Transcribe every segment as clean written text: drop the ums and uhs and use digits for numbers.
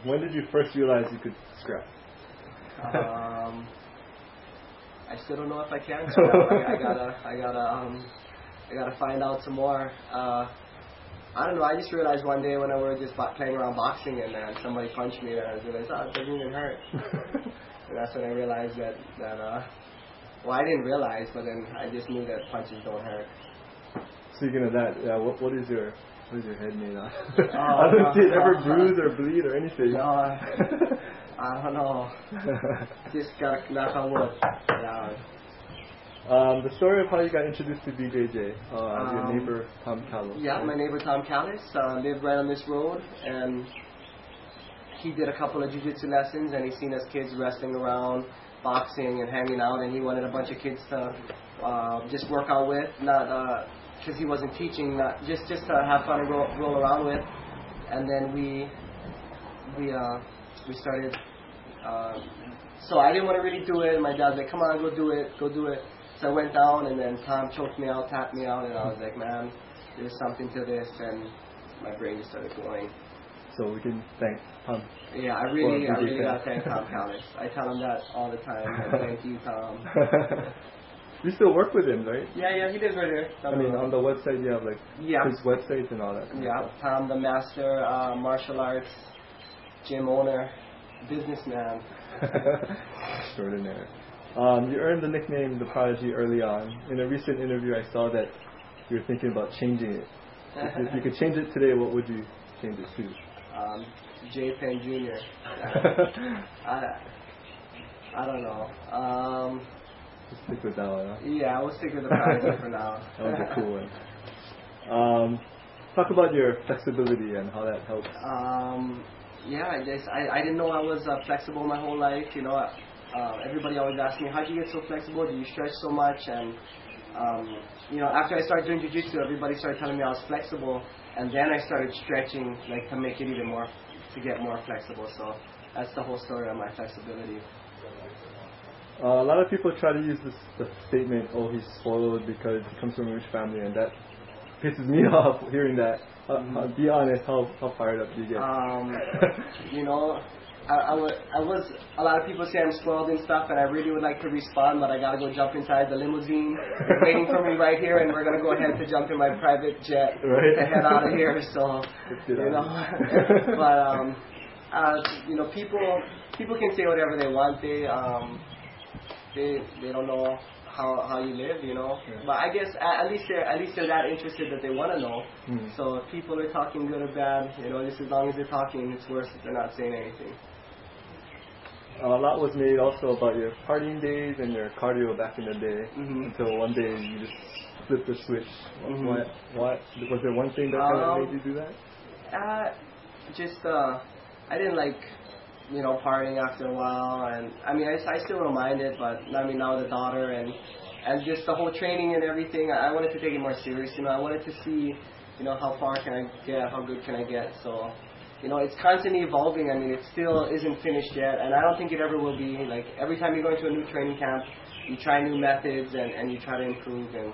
When did you first realize you could scrap? I still don't know if I can scrap. I gotta find out some more. I don't know. I just realized one day when I was just playing around boxing and somebody punched me and I realized, it doesn't even hurt. And that's when I realized that well, I didn't realize, but then I just knew that punches don't hurt. Speaking of that, what is your head made of? I don't see it ever bruise or bleed or anything. No, I don't know. Just gotta knock on wood. Yeah. The story of how you got introduced to BJJ, your neighbor Tom Callis. Yeah, my neighbor Tom Callis lived right on this road, and he did a couple of jiu-jitsu lessons, and he seen us kids wrestling around, boxing and hanging out, and he wanted a bunch of kids to just work out with, not because he wasn't teaching, not just to have fun and roll around with. And then we started. So I didn't want to really do it, and my dad was like, "Come on, go do it." So I went down, and then Tom choked me out, tapped me out, and I was like, "Man, there's something to this," and my brain just started going. So we can thank Tom. Yeah, I really gotta thank Tom Callis. I tell him that all the time. Thank you, Tom. You still work with him, right? Yeah, he lives right here. I mean, on the website you have his website and all that. Yeah, Tom, the master martial arts gym owner, businessman. Extraordinary. You earned the nickname The Prodigy early on. In a recent interview, I saw that you were thinking about changing it. If you could change it today, what would you change it to? J. Penn Jr. I don't know. Just stick with that one, huh? Yeah, we'll stick with the Prodigy for now. That was a cool one. Talk about your flexibility and how that helps. Yeah, I didn't know I was flexible my whole life. You know, everybody always asks me, how do you get so flexible? Do you stretch so much? And you know, after I started doing jiu-jitsu, everybody started telling me I was flexible, and then I started stretching, like, to make it even more, to get more flexible. So that's the whole story of my flexibility. A lot of people try to use the statement, "Oh, he's spoiled because he comes from a rich family," and that pisses me off hearing that. Be honest, how fired up do you get? You know, I was. A lot of people say I'm spoiled and stuff, and I really would like to respond, but I gotta go jump inside the limousine. They're waiting for me right here, and we're gonna go ahead to jump in my private jet to head out of here. So, you know, but you know, people can say whatever they want. They don't know how you live, you know. Yeah. But I guess at least they're that interested that they want to know. So if people are talking good or bad, you know, just as long as they're talking, it's worse if they're not saying anything. A lot was made also about your partying days and your cardio back in the day. Until one day you just flipped the switch. What was there one thing that kind of made you do that? I didn't like, you know, partying after a while, and I mean, I still don't mind it, but I mean, now the daughter and just the whole training and everything, I wanted to take it more serious, you know. I wanted to see, you know, how far can I get, how good can I get. So, you know, it's constantly evolving. I mean, it still isn't finished yet, and I don't think it ever will be. Like, every time you go into a new training camp, you try new methods and you try to improve, and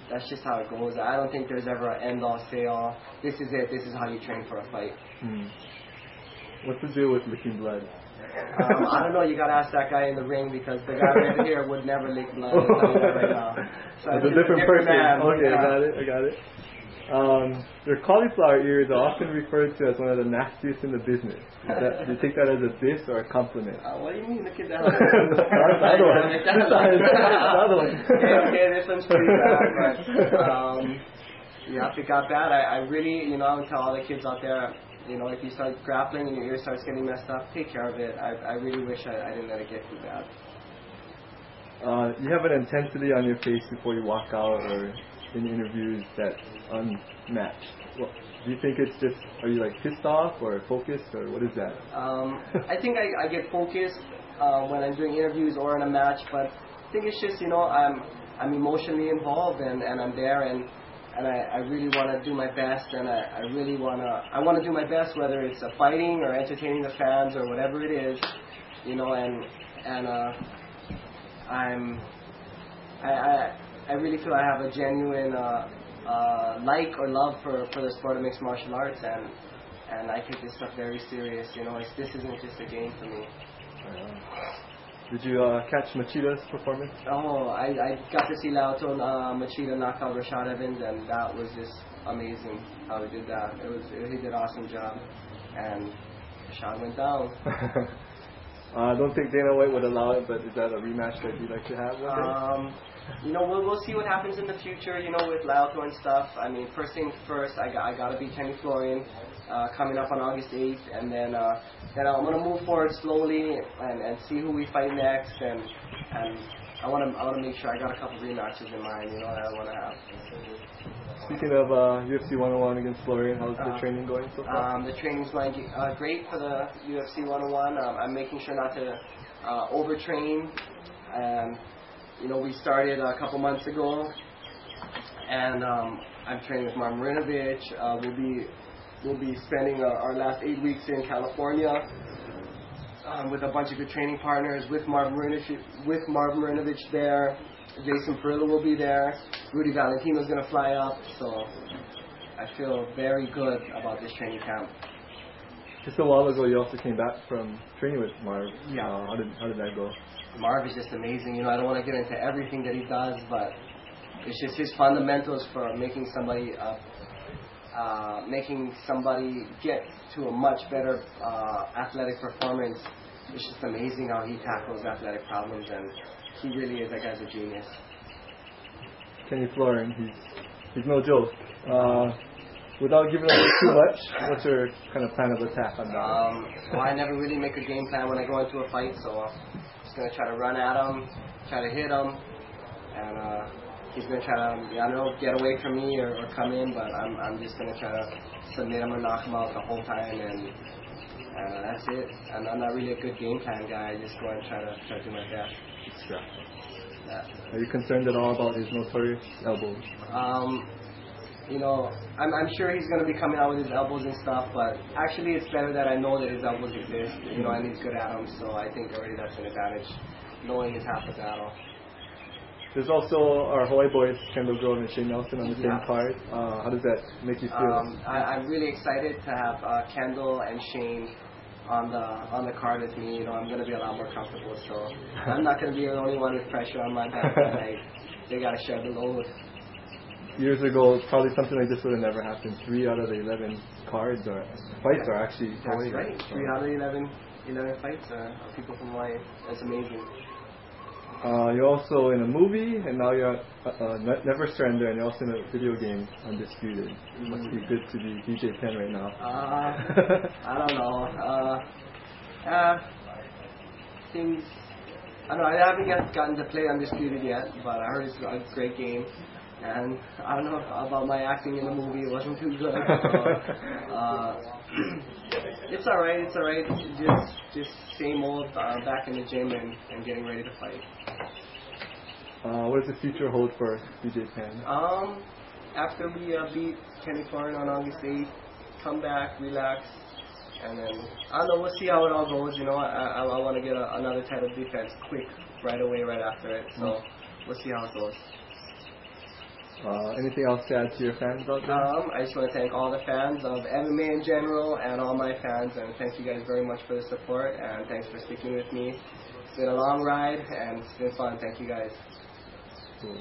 that's just how it goes. I don't think there's ever an end all, say all, this is it, this is how you train for a fight. What's the deal with licking blood? I don't know. You gotta ask that guy in the ring, because the guy right here would never lick blood. I'll tell you that right now. So it's a different person. Man. Okay, yeah. I got it. Your cauliflower ears are often referred to as one of the nastiest in the business. Do you take that as a diss or a compliment? What do you mean? Look at that. Another one. Okay, this one's pretty bad. But yeah, if it got bad, I really, you know, I would tell all the kids out there, you know, if you start grappling and your ear starts getting messed up, take care of it. I really wish I didn't let it get too bad. You have an intensity on your face before you walk out or in interviews that's unmatched. Well, do you think it's just, are you like pissed off or focused, or what is that? I think I get focused when I'm doing interviews or in a match, but I think it's just, you know, I'm emotionally involved and I'm there, and I really want to do my best, and I want to do my best, whether it's fighting or entertaining the fans or whatever it is, you know, and I really feel I have a genuine like or love for the sport of mixed martial arts, and I take this stuff very serious. You know, this isn't just a game for me. Did you catch Machida's performance? Oh, I got to see Lauto Machida knock out Rashad Evans, and that was just amazing how he did that. He did an awesome job, and Rashad went down. I don't think Dana White would allow it, but is that a rematch that you'd like to have one day? You know, we'll see what happens in the future, you know, with Lauto and stuff. I mean, first thing first, I got to beat Kenny Florian coming up on August 8th, and then I'm going to move forward slowly and see who we fight next, and I want to make sure I got a couple rematches in mind, you know, that I want to have. Speaking of UFC 101 against Florian, how's the training going so far? The training's going great for the UFC 101. I'm making sure not to overtrain. You know, we started a couple months ago, and I'm training with Marv Marinovich. We'll be spending our last 8 weeks in California with a bunch of good training partners. With Marv Marinovich there, Jason Perillo will be there. Rudy Valentino's going to fly up. So I feel very good about this training camp. Just a while ago, you also came back from training with Marv. Yeah. How did that go? Marv is just amazing. You know, I don't want to get into everything that he does, but it's just his fundamentals for making somebody get to a much better athletic performance. It's just amazing how he tackles athletic problems, and he really is. That guy's a genius. Kenny Florian, he's no joke. Without giving away too much, what's your kind of plan of attack on that? Well, I never really make a game plan when I go into a fight, so I'm just going to try to run at him, try to hit him, and he's going to try to, get away from me or come in, but I'm just going to try to submit him and knock him out the whole time, and that's it. And I'm not really a good game plan guy. I just go and try to do my best. Are you concerned at all about his notorious elbows? You know, I'm sure he's going to be coming out with his elbows and stuff, but actually it's better that I know that his elbows exist, you know, and he's good at them, so I think already that's an advantage, knowing is half the battle. There's also our Hawaii boys, Kendall Grove and Shane Nelson, on the same card. How does that make you feel? I'm really excited to have Kendall and Shane on the card with me. You know, I'm going to be a lot more comfortable, so I'm not going to be the only one with pressure on my back tonight. They got to share the load. Years ago, probably something like this would have never happened. 3 out of the 11 cards or fights are actually Hawaii. That's right. 3 out of the 11 fights are people from Hawaii. That's amazing. You're also in a movie, and now you're Never Surrender, and you're also in a video game, Undisputed. It must be good to be DJ Penn right now. I don't know. Things. I don't know. I haven't gotten to play Undisputed yet, but I heard it's a great game. And I don't know about my acting in the movie. It wasn't too good. It's all right. It's all right. Just same old. Back in the gym and getting ready to fight. What does the future hold for DJ Penn? After we beat Kenny Florian on August 8th, come back, relax, and then I don't know. We'll see how it all goes. You know, I want to get another title defense quick, right away, right after it. So we'll see how it goes. Anything else to add to your fans out there? I just want to thank all the fans of MMA in general and all my fans, and thank you guys very much for the support, and thanks for speaking with me. It's been a long ride, and it's been fun. Thank you guys. Cool.